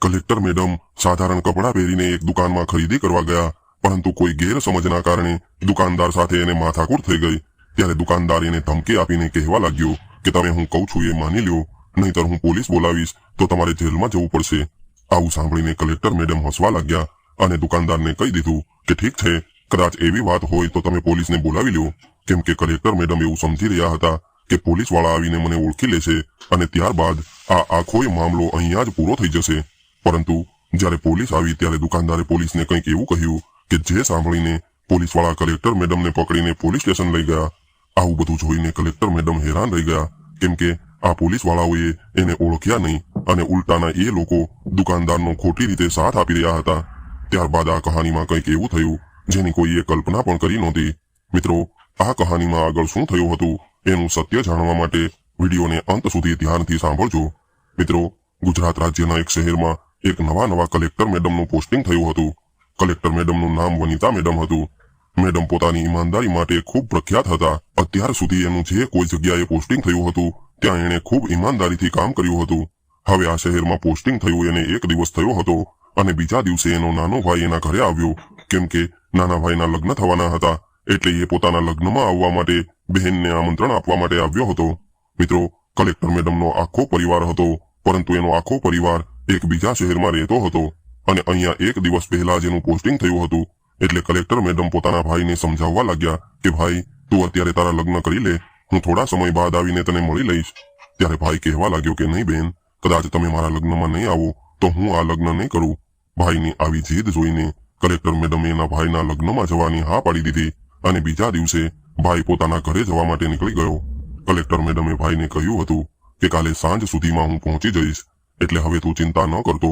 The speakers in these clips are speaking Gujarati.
કલેક્ટર મેડમ સાધારણ કપડાં પહેરીને એક દુકાનમાં ખરીદી કરવા ગયા, પરંતુ કોઈ ગેરસમજના કારણે દુકાનદાર સાથે એને માથાકૂટ થઈ ગઈ। ત્યારે દુકાનદાર એને ધમકી આપીને કહેવા લાગ્યો કે તમે હું કહું છું એ માની લ્યો, નહીંતર હું પોલીસ બોલાવીશ તો તમારે જેલમાં જવું પડશે। આવું સાંભળીને કલેક્ટર મેડમ હસવા લાગ્યા અને દુકાનદારને કહી દીધું કે ઠીક છે, કદાચ એવી વાત હોય તો તમે પોલીસને બોલાવી લો, કેમ કે કલેક્ટર મેડમ એવું સમજી રહ્યા હતા કે પોલીસવાળા આવીને મને ઓળખી લેશે અને ત્યારબાદ આ આખો મામલો અહીંયા જ પૂરો થઈ જશે। પરંતુ જ્યારે પોલીસ આવી ત્યારે દુકાનદારે પોલીસને કંઈક એવું કહ્યું કે જે સાંભળીને પોલીસવાળા કલેક્ટર મેડમને પકડીને પોલીસ સ્ટેશન લઈ ગયા। આવું બધું જોઈને કલેક્ટર મેડમ હેરાન રહી ગયા, કેમ કે આ પોલીસવાળાઓએ એને ઓળખ્યા નહીં અને ઉલટાના એ લોકો દુકાનદારનો ખોટી રીતે સાથ આપી રહ્યા હતા। ત્યારબાદ આ કહાનીમાં કંઈક એવું થયું જેની કોઈએ કલ્પના પણ કરી નહોતી। મિત્રો, આ કહાનીમાં આગળ શું થયું હતું એનું સત્ય જાણવા માટે વિડીયોને અંત સુધી ધ્યાનથી સાંભળજો। મિત્રો, ગુજરાત રાજ્યના એક શહેરમાં એક નવા કલેક્ટર મેડમનું પોસ્ટિંગ થયું હતું। કલેક્ટર મેડમનું નામ વનિતા મેડમ હતું। મેડમ પોતાની ઈમાનદારી માટે ખૂબ પ્રખ્યાત હતા। અત્યાર સુધી એનું જે કોઈ જગ્યાએ પોસ્ટિંગ થયું હતું ત્યાં એણે ખૂબ ઈમાનદારીથી કામ કર્યું હતું। હવે આ શહેરમાં પોસ્ટિંગ થયું એને એક દિવસ થયો હતો અને બીજા દિવસે એનો નાનો ભાઈ એના ઘરે આવ્યો, કેમ કે નાના ભાઈના લગ્ન થવાના હતા, એટલે એ પોતાના લગ્નમાં આવવા માટે બહેનને આમંત્રણ આપવા માટે આવ્યો હતો। મિત્રો, કલેક્ટર મેડમનો આખો પરિવાર હતો, પરંતુ એનો આખો પરિવાર એક બીજા શહેરમાં રહેતો હતો અને અહીંયા એક દિવસ પહેલા જ એનું પોસ્ટિંગ થયું હતું। એટલે કલેક્ટર મેડમ પોતાના ભાઈને સમજાવવા લાગ્યા કે ભાઈ, તું અત્યારે તારા લગ્ન કરી લે, હું થોડા સમય બાદ આવીને તને મળી લઈશ। ત્યારે ભાઈ કહેવા લાગ્યો કે નહીં બેન, કદાચ તમે મારા લગ્નમાં નહીં આવો તો હું આ લગ્ન નહીં કરું। ભાઈની આવી જીદ જોઈને કલેક્ટર મેડમે એના ભાઈના લગ્નમાં જવાની હા પાડી દીધી અને બીજા દિવસે ભાઈ પોતાના ઘરે જવા માટે નીકળી ગયો। કલેક્ટર મેડમે ભાઈને કહ્યું હતું કે કાલે સાંજ સુધીમાં હું પહોંચી જઈશ, એટલે હવે તું ચિંતા ન કરતો।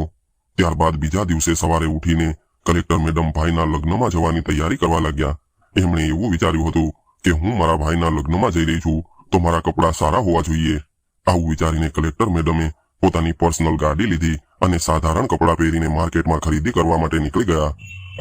ત્યારબાદ બીજા દિવસે સવારે ઉઠીને કલેક્ટર મેડમ ભાઈના લગ્નમાં જવાની તૈયારી કરવા લાગ્યા। એમણે એવું વિચાર્યું હતું કે હું મારા ભાઈના લગ્નમાં જઈ રહી છું તો મારા કપડાં સારા હોવા જોઈએ। આવું વિચારીને કલેક્ટર મેડમે પોતાની પર્સનલ ગાડી લીધી અને સાધારણ કપડાં પહેરીને માર્કેટમાં ખરીદી કરવા માટે નીકળી ગયા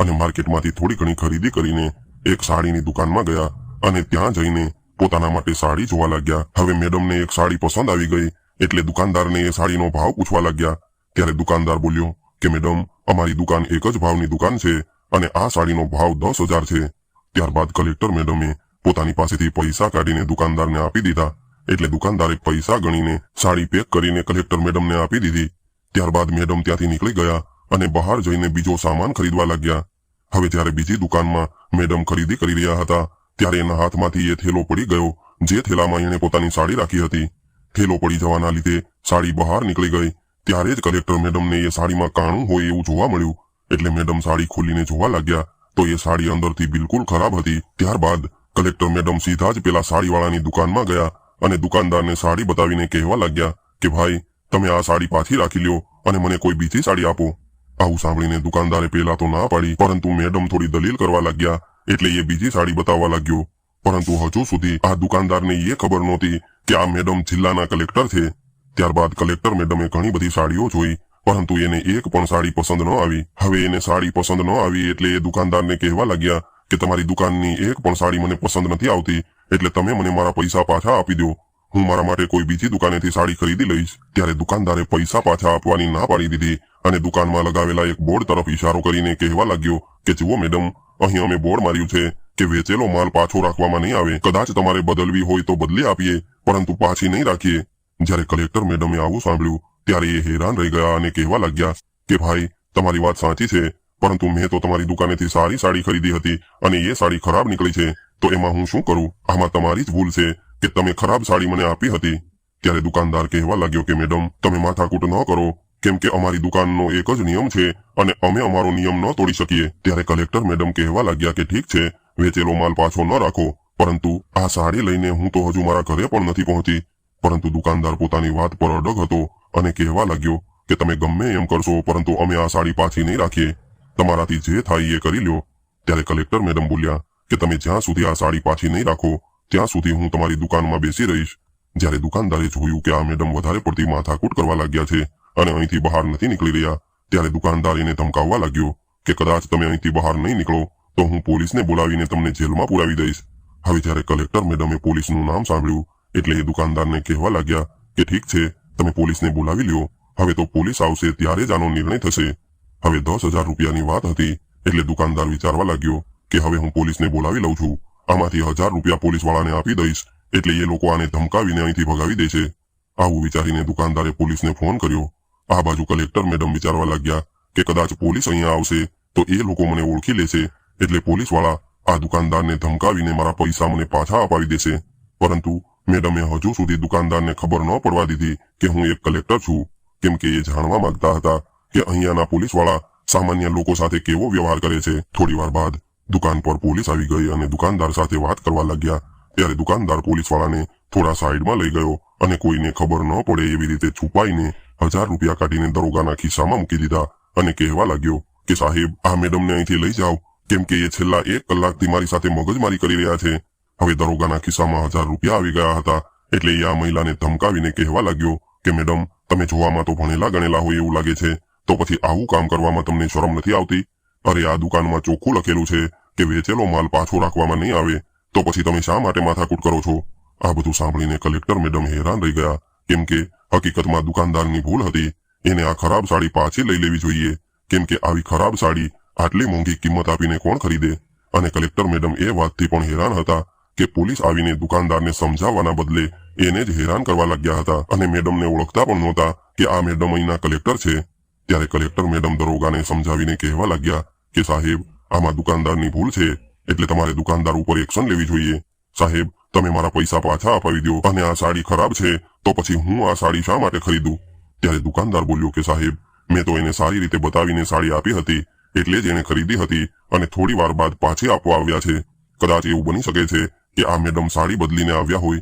અને માર્કેટમાંથી થોડી ઘણી ખરીદી કરીને એક સાડીની દુકાનમાં ગયા અને ત્યાં જઈને પોતાના માટે સાડી જોવા લાગ્યા। હવે મેડમને એક સાડી પસંદ આવી ગઈ એટલે દુકાનદારને એ સાડીનો ભાવ પૂછવા લાગ્યા। ત્યારે દુકાનદાર બોલ્યો કે મેડમ, અમારી દુકાન એક જ ભાવની દુકાન છે અને આ સાડીનો ભાવ 10,000 છે। ત્યારબાદ કલેક્ટર મેડમે પોતાની પાસેથી પૈસા કાઢીને દુકાનદારને આપી દીધા, એટલે દુકાનદારે પૈસા ગણીને સાડી પેક કરીને કલેક્ટર મેડમને આપી દીધી। ત્યારબાદ મેડમ ત્યાંથી નીકળી ગયા અને બહાર જઈને બીજો સામાન ખરીદવા લાગ્યા। હવે જ્યારે બીજી દુકાનમાં મેડમ ખરીદી કરી રહ્યા હતા ત્યારે એના હાથમાંથી એ થેલો પડી ગયો, જે થેલામાં એણે પોતાની સાડી રાખી હતી। થેલો પડી જવાના લીધે સાડી બહાર નીકળી ગઈ। ત્યારે જ કલેક્ટર મેડમને એ સાડીમાં કાણું હોય એવું જોવા મળ્યું, એટલે મેડમ સાડી ખોલીને જોવા લાગ્યા તો એ સાડી અંદરથી બિલકુલ ખરાબ હતી। ત્યારબાદ કલેક્ટર મેડમ સીધા જ પેલા સાડીવાળાની દુકાનમાં ગયા અને દુકાનદારને સાડી બતાવીને કહેવા લાગ્યા કે ભાઈ, તમે આ સાડી પાછી રાખી લ્યો અને મને કોઈ બીજી સાડી આપો। આવું સાંભળીને દુકાનદારે પેલા તો ના પાડી, પરંતુ મેડમ થોડી દલીલ કરવા લાગ્યા એટલે એ બીજી સાડી બતાવવા લાગ્યો। પરંતુ હજુ સુધી આ દુકાનદારને એ ખબર નહોતી કે આ મેડમ જિલ્લાના કલેક્ટર છે। ત્યારબાદ કલેક્ટર મેડમે ઘણી બધી સાડીઓ જોઈ, પરંતુ એને એક પણ સાડી પસંદ ન આવી। હવે એને સાડી પસંદ ન આવી એટલે એ દુકાનદારને કહેવા લાગ્યા કે તમારી દુકાનની એક પણ સાડી મને પસંદ નથી આવતી, એટલે તમે મને મારા પૈસા પાછા આપી દો, હું મારા માટે કોઈ બીજી દુકાનેથી સાડી ખરીદી લઈશ। ત્યારે દુકાનદારે પૈસા પાછા આપવાની ના પાડી દીધી અને દુકાનમાં લગાવેલા એક બોર્ડ તરફ ઇશારો કરીને કહેવા લાગ્યો કે જુઓ મેડમ, અહીં અમે બોર્ડ માર્યું છે કે વેચેલો માલ પાછો રાખવામાં નહીં આવે, કદાચ તમારે બદલવી હોય તો બદલી આપીએ, પરંતુ પાછી નહીં રાખીએ। જ્યારે કલેક્ટર મેડમે આવું સાંભળ્યું ત્યારે એ હેરાન રહી ગયા અને કહેવા લાગ્યા કે ભાઈ, તમારી વાત સાચી છે, પરંતુ મેં તો તમારી દુકાનેથી સારી સાડી ખરીદી હતી અને એ સાડી ખરાબ નીકળી છે, તો એમાં હું શું કરું? આમાં તમારી જ ભૂલ છે કે તમે ખરાબ સાડી મને આપી હતી। ત્યારે દુકાનદાર કહેવા લાગ્યો કે મેડમ, તમે માથાકૂટ ન કરો, કેમ કે અમારી દુકાનનો એક જ નિયમ છે અને અમે અમારો નિયમ ન તોડી શકીએ। ત્યારે કલેક્ટર મેડમ કહેવા લાગ્યા કે ઠીક છે, વેચેલો માલ પાછો ન રાખો, પરંતુ આ સાડી લઈને હું તો હજુ મારા ઘરે પણ નથી પહોંચી। પરંતુ દુકાનદાર પોતાની વાત પર અડગ હતો અને કહેવા લાગ્યો કે તમે ગમે એમ કરશો, પરંતુ અમે આ સાડી પાછી નહીં રાખીએ, તમારાથી જે થાય એ કરી લ્યો। ત્યારે કલેક્ટર મેડમ બોલ્યા કે તમે જ્યાં સુધી આ સાડી પાછી નહીં રાખો ત્યાં સુધી હું તમારી દુકાનમાં બેસી રહીશ। જ્યારે દુકાનદારે જોયું કે આ મેડમ વધારે પડતી માથાકૂટ કરવા લાગ્યા છે અને અહીંથી બહાર નથી નીકળી રહ્યા, ત્યારે દુકાનદાર એને ધમકાવવા લાગ્યો કે કદાચ તમે અહીંથી બહાર નહીં નીકળો તો હું પોલીસને બોલાવીને તમને જેલમાં પુરાવી દઈશ। હવે જ્યારે કલેક્ટર મેડમે પોલીસનું નામ સાંભળ્યું એટલે એ દુકાનદારને કહેવા લાગ્યા કે ઠીક છે, તમે પોલીસને બોલાવી લ્યો, હવે તો પોલીસ આવશે ત્યારે જ આનો નિર્ણય થશે. હવે 10,000 રૂપિયાની વાત હતી એટલે દુકાનદાર વિચારવા લાગ્યો કે હવે હું પોલીસને બોલાવી લઉં છું. આમાંથી 1,000 રૂપિયા પોલીસવાળાને આપી દઈશ એટલે એ લોકો આને ધમકાવીને અહીંથી ભગાવી દેશે. આવું વિચારીને દુકાનદારે પોલીસને ફોન કર્યો. આ બાજુ કલેક્ટર મેડમ વિચારવા લાગ્યા કે કદાચ પોલીસ અહીંયા આવશે તો એ લોકો મને ઓળખી લેશે એટલે પોલીસવાળા આ દુકાનદારને ધમકાવીને મારા પૈસા મને પાછા અપાવી દેશે. પરંતુ મેડમે હજુ સુધી દુકાનદારને ખબર ન પડવા દીધી કે હું એક કલેક્ટર છું, કેમ કે એ જાણવા માંગતા હતા કે અહીંયાના પોલીસવાળા સામાન્ય લોકો સાથે કેવો વ્યવહાર કરે છે. થોડીવાર બાદ દુકાન પર પોલીસ આવી ગઈ અને દુકાનદાર સાથે વાત કરવા લાગ્યા. ત્યારે દુકાનદાર પોલીસવાળાને થોડા સાઈડમાં લઈ ગયો અને કોઈને ખબર ન પડે એવી રીતે છુપાઈને 1,000 રૂપિયા કાઢીને દરોગાના ખિસ્સામાં મૂકી દીધા અને કહેવા લાગ્યો કે સાહેબ, આ મેડમને અહીંથી લઈ જાઓ, કેમ કે એ છેલ્લા 1 કલાકથી મારી સાથે મગજમારી કરી રહ્યા છે. હવે દરોગાના ખિસ્સામાં 1,000 રૂપિયા આવી ગયા હતા એટલે એ આ મહિલાને ધમકાવીને કહેવા લાગ્યો કે મેડમ, તમે જોવામાં તો ભણેલા ગણેલા હોય એવું લાગે છે, તો પછી આવું કામ કરવામાં તમને શરમ નથી આવતી? અરે આ દુકાનમાં ચોખ્ખું લખેલું છે કે વેચેલો માલ પાછો રાખવામાં નહીં આવે, તો પછી તમે શા માટે માથાકૂટ કરો છો? આ બધું સાંભળીને કલેક્ટર મેડમ હેરાન રહી ગયા, કેમ કે હકીકતમાં દુકાનદારની ભૂલ હતી. એને આ ખરાબ સાડી પાછી લઈ લેવી જોઈએ, કેમ કે આવી ખરાબ સાડી આટલી મોંઘી કિંમત આપીને કોણ ખરીદે? અને કલેક્ટર મેડમ એ વાતથી પણ હેરાન હતા કે પોલીસ આવીને દુકાનદારને સમજાવવાના બદલે એને જ હેરાન કરવા લાગ્યા હતા અને મેડમને ઓળખતા પણ નહોતા કે આ મેડમ અહીંના કલેક્ટર છે. ત્યારે કલેક્ટર મેડમ દરોગાને સમજાવીને કહેવા લાગ્યા કે સાહેબ, આમાં દુકાનદારની ભૂલ છે એટલે તમારે દુકાનદાર ઉપર એક્શન લેવી જોઈએ. સાહેબ, તમે મારા પૈસા પાછા અપાવી દો અને આ સાડી ખરાબ છે તો પછી હું આ સાડી શા માટે ખરીદું? ત્યારે દુકાનદાર બોલ્યો કે સાહેબ, મેં તો એને સારી રીતે બતાવીને સાડી આપી હતી એટલે જ એને ખરીદી હતી અને થોડી વાર બાદ પાછી આપવા આવ્યા છે. કદાચ એવું બની શકે છે કે આ મેડમ સાડી બદલીને આવ્યા હોય.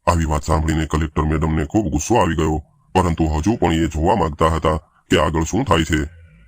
આવી વાત સાંભળીને કલેક્ટર મેડમને ખૂબ ગુસ્સો આવી ગયો, પરંતુ હજુ પણ એ જોવા માંગતા હતા કે આગળ શું થાય છે.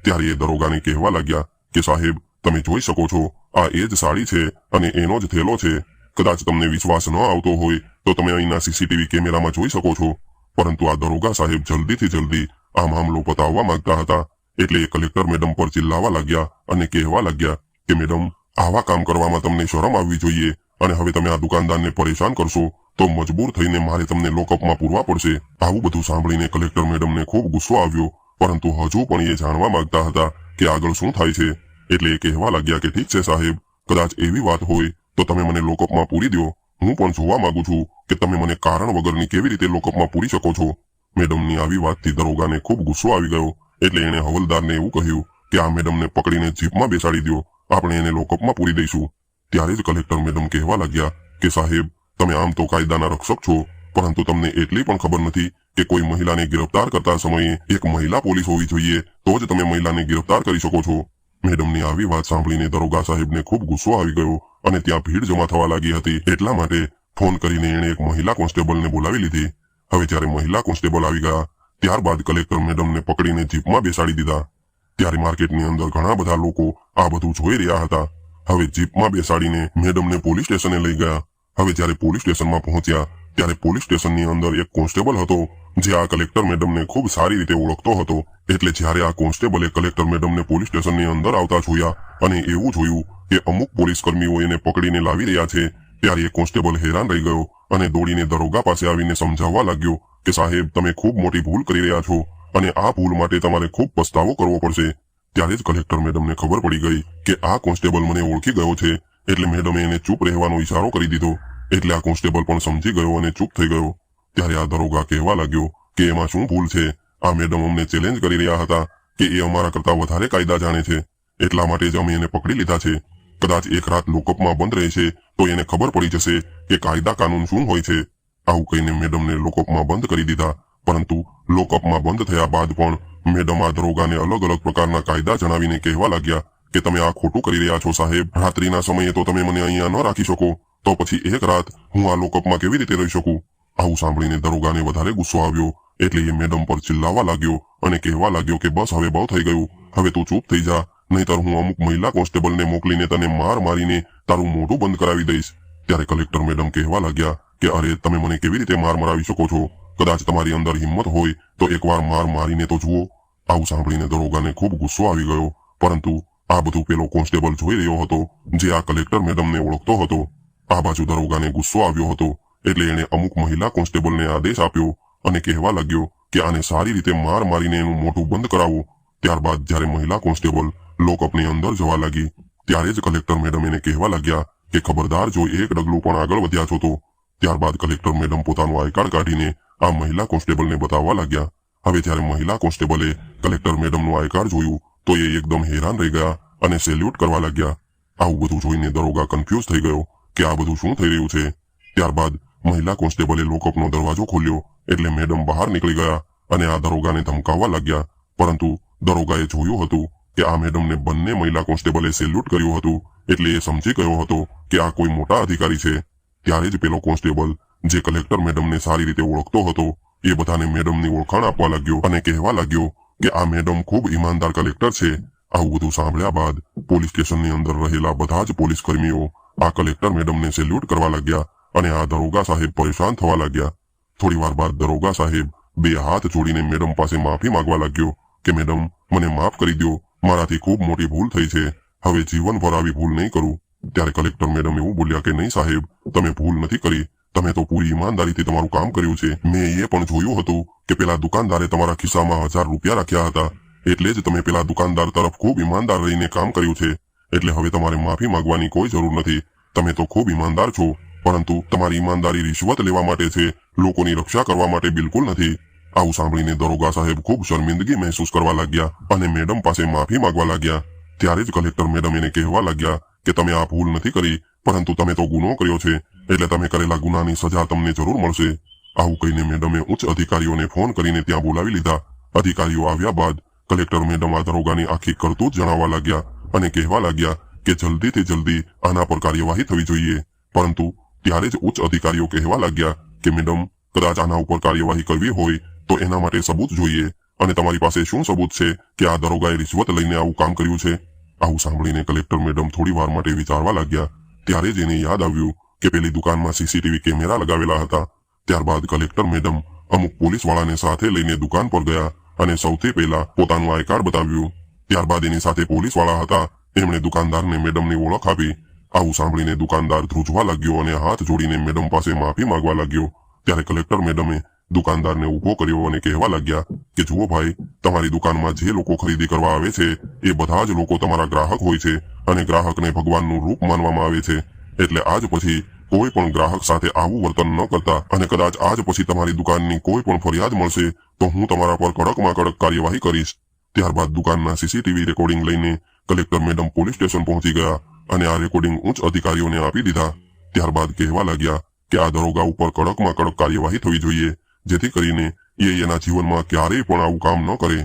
ત્યારે એ દરોગાને કહેવા લાગ્યા કે સાહેબ, તમે જોઈ શકો છો, આ એ જ સાડી છે અને એનો જ થેલો છે. કદાચ તમને વિશ્વાસ ન આવતો હોય તો તમે અહીંના સીસીટીવી કેમેરામાં જોઈ શકો છો. પરંતુ આ દરોગા સાહેબ જલ્દીથી જલ્દી આ મામલો પતાવવા માંગતા હતા એટલે એ કલેક્ટર મેડમ પર ચિલ્લાવા લાગ્યા અને કહેવા લાગ્યા કે મેડમ, આવા કામ કરવામાં તમને શરમ આવવી જોઈએ અને હવે તમે આ દુકાનદારને પરેશાન કરશો તો મજબૂર થઈને મારે તમને લોકઅપમાં પૂરવા પડશે. આવું બધું સાંભળીને કલેક્ટર મેડમને ખૂબ ગુસ્સો આવ્યો, પરંતુ હજુ પણ એ જાણવા માંગતા હતા કે આગળ શું થાય છે. એટલે એ કહેવા લાગ્યા કે ઠીક છે સાહેબ, કદાચ એવી વાત હોય તો તમે મને લોકઅપમાં પૂરી દો. હું પણ જોવા માંગુ છું કે તમે મને કારણ વગરની કેવી રીતે લોકઅપમાં પૂરી શકો છો. મેડમની આવી વાતથી દરોગાને ખૂબ ગુસ્સો આવી ગયો એટલે એણે હવલદારને એવું કહ્યું કે આ મેડમને પકડીને જીપમાં બેસાડી દો, આપણે એને લોકઅપમાં પૂરી દઈશું. ત્યારે જ કલેક્ટર મેડમ કહેવા લાગ્યા કે સાહેબ, તમે આમ તો કાયદાના રક્ષક છો, પરંતુ તમને એટલી પણ ખબર નથી કે કોઈ મહિલાને ગિરફ્તાર કરતા સમયે એક મહિલા પોલીસ હોવી જોઈએ તો જ તમે મહિલાને ગિરફ્તાર કરી શકો છો. મેડમની આવી વાત સાંભળીને દરોગા સાહેબને ખૂબ ગુસ્સો આવી ગયો અને ત્યાં ભીડ જમા થવા લાગી હતી. એટલા માટે ફોન કરીને એણે એક મહિલા કોન્સ્ટેબલને બોલાવી લીધી. હવે જ્યારે મહિલા કોન્સ્ટેબલ આવી ગયા ત્યારબાદ કલેક્ટર મેડમને પકડીને જીપમાં બેસાડી દીધા. ત્યારે માર્કેટની અંદર ઘણા બધા લોકો આ બધું જોઈ રહ્યા હતા. હવે જીપમાં બેસાડીને મેડમને પોલીસ સ્ટેશને લઈ ગયા. હવે જ્યારે પોલીસ સ્ટેશનમાં પહોંચ્યા ત્યારે પોલીસ સ્ટેશનની અંદર એક કોન્સ્ટેબલ હતો જે આ કલેક્ટર મેડમને ખૂબ સારી રીતે ઓળખતો હતો. એટલે જ્યારે આ કોન્સ્ટેબલે કલેક્ટર મેડમને પોલીસ સ્ટેશનની અંદર આવતા જોયા અને એવું જોયું કે અમુક પોલીસ કર્મીઓ એને પકડીને લાવી રહ્યા છે ત્યારે એ કોન્સ્ટેબલ હેરાન રહી ગયો અને દોડીને દરોગા પાસે આવીને સમજાવવા લાગ્યો કે સાહેબ, તમે ખૂબ મોટી ભૂલ કરી રહ્યા છો અને આ ભૂલ માટે તમારે ખૂબ પસ્તાવો કરવો પડશે. ત્યારે જ કલેક્ટર મેડમને ખબર પડી ગઈ કે આ કોન્સ્ટેબલ મને ઓળખી ગયો છે એટલે મેડમે એને ચૂપ રહેવાનો ઈશારો કરી દીધો. એટલે આ કોન્સ્ટેબલ પણ સમજી ગયો અને ચૂપ થઈ ગયો. ત્યારે આ દરોગા કહેવા લાગ્યો કે એમાં શું ભૂલ છે? આ મેડમ અમને ચેલેન્જ કરી રહ્યા હતા કે એ અમારા કરતા વધારે કાયદા જાણે છે, એટલા માટે જ અમે એને પકડી લીધા છે. કદાચ એક રાત લોકઅપમાં બંધ રહેશે તો એને ખબર પડી જશે કે કાયદા કાનૂન શું હોય છે. આવું કહીને મેડમને લોકઅપમાં બંધ કરી દીધા. પરંતુ લોકઅપમાં બંધ થયા બાદ પણ મેડમ આ દરોગાને અલગ અલગ પ્રકારના કાયદા જણાવીને કહેવા લાગ્યા કે તમે આ ખોટું કરી રહ્યા છો સાહેબ. રાત્રિના સમયે તો તમે મને અહીંયા ન રાખી શકો, તો પછી એક રાત હું આ લોકઅપમાં કેવી રીતે રહી શકું? આવું સાંભળીને દરોગાને વધારે ગુસ્સો આવ્યો એટલે એ મેડમ પર ચિલ્લાવા લાગ્યો અને કહેવા લાગ્યો કે બસ હવે બહુ થઈ ગયું, હવે તું ચૂપ થઈ જા, નહીતર હું અમુક મહિલા કોન્સ્ટેબલને મોકલીને તને મારીને તારું મોઢું બંધ કરાવી દઈશ. ત્યારે કલેક્ટર મેડમ કહેવા લાગ્યા કે અરે, તમે મને કેવી રીતે મરાવી શકો છો? કદાચ તમારી અંદર હિંમત હોય તો એકવાર મારીને તો જુઓ. આવું સાંભળીને દરોગાને ખૂબ ગુસ્સો આવી ગયો, પરંતુ આ બધું પેલો કોન્સ્ટેબલ જોઈ રહ્યો હતો જે આ કલેક્ટર મેડમને ઓળખતો હતો. આ બાજુ દરોગાને ગુસ્સો આવ્યો હતો એટલે એણે અમુક મહિલા કોન્સ્ટેબલને આદેશ આપ્યો અને કહેવા લાગ્યો કે આને સારી રીતે માર મારીને એનું મોઢું બંધ કરાવો। ત્યારબાદ જ્યારે મહિલા કોન્સ્ટેબલ લોકઅપની અંદર જવા લાગી ત્યારે જ કલેક્ટર મેડમ એને કહેવા લાગ્યા કે ખબરદાર જો એક ડગલું પણ આગળ વધ્યા છો તો। ત્યારબાદ કલેક્ટર મેડમ પોતાનું આઈ કાર્ડ કાઢીને આ મહિલા કોન્સ્ટેબલને બતાવવા લાગ્યા। હવે જ્યારે મહિલા કોન્સ્ટેબલે કલેક્ટર મેડમનું આઈ કાર્ડ જોયું તો એ એકદમ હેરાન રહી ગયા અને સેલ્યુટ કરવા લાગ્યા। આવું બધું જોઈને દરોગા કન્ફ્યુઝ થઈ ગયો કે આ બધું શું થઈ રહ્યું છે। ત્યારબાદ મહિલા કોન્સ્ટેબલે લોકઅપનો દરવાજો ખોલ્યો એટલે મેડમ બહાર નીકળી ગયા અને આ દરોગાને ધમકાવવા લાગ્યા। પરંતુ દરોગાએ જોયું હતું કે આ મેડમને બંને મહિલા કોન્સ્ટેબલે સેલ્યુટ કર્યું હતું એટલે એ સમજી ગયો હતો કે આ કોઈ મોટા અધિકારી છે। ત્યારે જ પેલો કોન્સ્ટેબલ જે કલેક્ટર મેડમને સારી રીતે ઓળખતો હતો એ બધાને મેડમની ઓળખાણ આપવા લાગ્યો અને કહેવા લાગ્યો કે આ મેડમ ખૂબ ઈમાનદાર કલેક્ટર છે। આવું બધું સાંભળ્યા બાદ પોલીસ સ્ટેશનની અંદર રહેલા બધા જ પોલીસ કર્મીઓ આ કલેક્ટર મેડમને સેલ્યુટ કરવા લાગ્યા અને આ દરોગા સાહેબ પરેશાન થવા લાગ્યા। થોડી વાર બાદ દરોગા સાહેબ બે હાથ જોડીને મેડમ પાસે માફી માંગવા લાગ્યો કે મેડમ મને માફ કરી દો, મારાથી ખૂબ મોટી ભૂલ થઈ છે, હવે જીવનભર આવી ભૂલ નહીં કરું। ત્યારે કલેક્ટર મેડમ એવું બોલ્યા કે નહીં સાહેબ, તમે ભૂલ નથી કરી, તમે તો પૂરી ઈમાનદારીથી તમારું કામ કર્યું છે। મેં એ પણ જોયું હતું કે પેલા દુકાનદારે તમારા ખિસ્સામાં 1000 રૂપિયા રાખ્યા હતા એટલે જ તમે પેલા દુકાનદાર તરફ ખૂબ ઈમાનદાર રહીને કામ કર્યું છે, એટલે હવે તમારે માફી માંગવાની કોઈ જરૂર નથી। તમે તો ખૂબ ઈમાનદાર છો, પરંતુ તમારી ઈમાનદારી રિશ્વત લેવા માટે છે, લોકોની રક્ષા કરવા માટે બિલકુલ નથી। આવું સાંભળીને દરોગા સાહેબ ખૂબ શર્મિંદગી મહેસૂસ કરવા લાગ્યા અને મેડમ પાસે માફી માંગવા લાગ્યા। ત્યારે જ કલેક્ટર મેડમ એને કહેવા લાગ્યા કે તમે આ ભૂલ નથી કરી, પરંતુ તમે તો ગુનો કર્યો છે, એટલે તમે કરેલા ગુનાની સજા તમને જરૂર મળશે। આવું કહીને મેડમે ઉચ્ચ અધિકારીઓને ફોન કરીને ત્યાં બોલાવી લીધા। અધિકારીઓ આવ્યા બાદ કલેક્ટર મેડમ આ દરોગાની આખી કરતૂત જણાવવા લાગ્યા અને કહેવા લાગ્યા કે જલ્દીથી જલ્દી આના પર કાર્યવાહી થવી જોઈએ। પરંતુ ત્યારે જ ઉચ્ચ અધિકારીઓ કહેવા લાગ્યા કે મેડમ, કદાચ આના ઉપર કાર્યવાહી કરવી હોય તો એના માટે સબૂત જોઈએ અને તમારી પાસે શું સબૂત છે કે આ દરોગાએ રિશ્વત લઈને આવું કામ કર્યું છે। આવું સાંભળીને કલેક્ટર મેડમ થોડી વાર માટે વિચારવા લાગ્યા। ત્યારે જ એને યાદ આવ્યું કે પેલી દુકાનમાં સીસીટીવી કેમેરા લગાવેલા હતા। ત્યારબાદ કલેક્ટર મેડમ અમુક પોલીસ વાળાને સાથે લઈને દુકાન પર ગયા અને સૌથી પહેલા પોતાનું આઈ કાર્ડ બતાવ્યું। ત્યારબાદ એની સાથે પોલીસ વાળા હતા, એમણે દુકાનદારને મેડમની ઓળખ આપી। આવું સાંભળીને દુકાનદાર ધ્રુજવા લાગ્યો અને હાથ જોડીને મેડમ પાસે માફી માંગવા લાગ્યો। ત્યારે કલેક્ટર મેડમે દુકાનદારને ઉભો કર્યો અને કહેવા લાગ્યા કે જુઓ ભાઈ, તમારી દુકાનમાં જે લોકો ખરીદી કરવા આવે છે એ બધા જ લોકો તમારા ગ્રાહક હોય છે અને ગ્રાહકને ભગવાનનું રૂપ માનવામાં આવે છે, એટલે આજ પછી કોઈ પણ ગ્રાહક સાથે આવું વર્તન ન કરતા અને કદાચ આજ પછી તમારી દુકાનની કોઈ પણ ફરિયાદ મળશે તો હું તમારા પર કડકમાં કડક કાર્યવાહી કરીશ। ત્યારબાદ દુકાનના સીસીટીવી રેકોર્ડિંગ લઈને કલેક્ટર મેડમ પોલીસ સ્ટેશન પહોંચી ગયા અને આ રેકોર્ડિંગ ઉચ્ચ અધિકારીઓને આપી દીધા। ત્યારબાદ કહેવા લાગ્યા કે આ દરોગા ઉપર કડકમાં કડક કાર્યવાહી થવી જોઈએ, જેથી કરીને એ એના જીવનમાં ક્યારેય પણ આવું કામ ન કરે।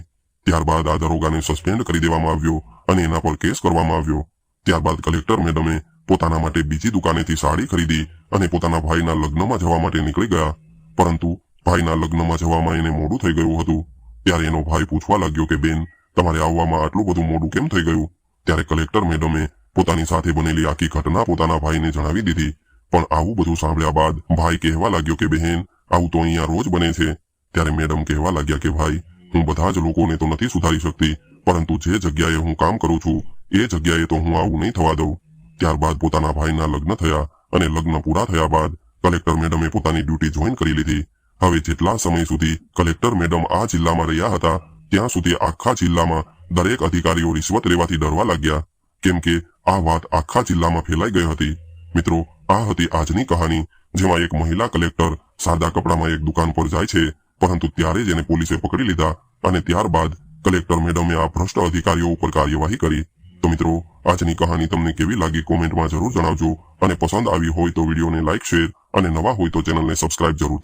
ત્યારબાદ આ દરોગાને સસ્પેન્ડ કરી દેવામાં આવ્યો અને એના પર કેસ કરવામાં આવ્યો। ત્યારબાદ કલેક્ટર મેડમે પોતાના માટે બીજી દુકાનેથી સાડી ખરીદી અને પોતાના ભાઈના લગ્નમાં જવા માટે નીકળી ગયા। પરંતુ ભાઈના લગ્નમાં જવામાં એને મોડું થઈ ગયું હતું। ત્યારે એનો ભાઈ પૂછવા લાગ્યો કે બેન, તમારે આવવામાં આટલું બધું મોડું કેમ થઈ ગયું? ત્યારે કલેક્ટર મેડમે પોતાની સાથે બનેલી આખી ઘટના પોતાના ભાઈને જણાવી દીધી। પણ આવું બધું સાંભળ્યા બાદ ભાઈ કહેવા લાગ્યો કે બહેન, આવું તો અહીંયા રોજ બને છે। ત્યારે મેડમ કહેવા લાગ્યા કે ભાઈ, હું બધા જ લોકોને તો નથી સુધારી શકતી, પરંતુ જે જગ્યાએ હું કામ કરું છું એ જગ્યાએ તો હું આવું નહીં થવા દઉં। ત્યારબાદ પોતાના ભાઈના લગ્ન થયા અને લગ્ન પૂરા થયા બાદ કલેક્ટર મેડમે પોતાની ડ્યુટી જોઈન કરી લીધી। હવે જેટલા સમય સુધી કલેક્ટર મેડમ આ જિલ્લામાં રહ્યા હતા ત્યાં સુધી આખા જિલ્લામાં દરેક અધિકારીઓ રિશ્વત લેવાથી ડરવા લાગ્યા, કેમ કે આ વાત આખા જિલ્લામાં ફેલાઈ ગઈ હતી। મિત્રો, આ હતી આજની કહાની, જેમાં એક મહિલા કલેક્ટર સાદા કપડામાં એક દુકાન પર જાય છે, પરંતુ ત્યારે જ એને પોલીસે પકડી લીધા અને ત્યારબાદ કલેક્ટર મેડમે આ ભ્રષ્ટ અધિકારીઓ ઉપર કાર્યવાહી કરી। તો મિત્રો, આજની કહાની તમને કેવી લાગી કોમેન્ટમાં જરૂર જણાવજો અને પસંદ આવી હોય તો વિડીયોને લાઇક, શેર અને નવા હોય તો ચેનલને સબસ્ક્રાઇબ જરૂરથી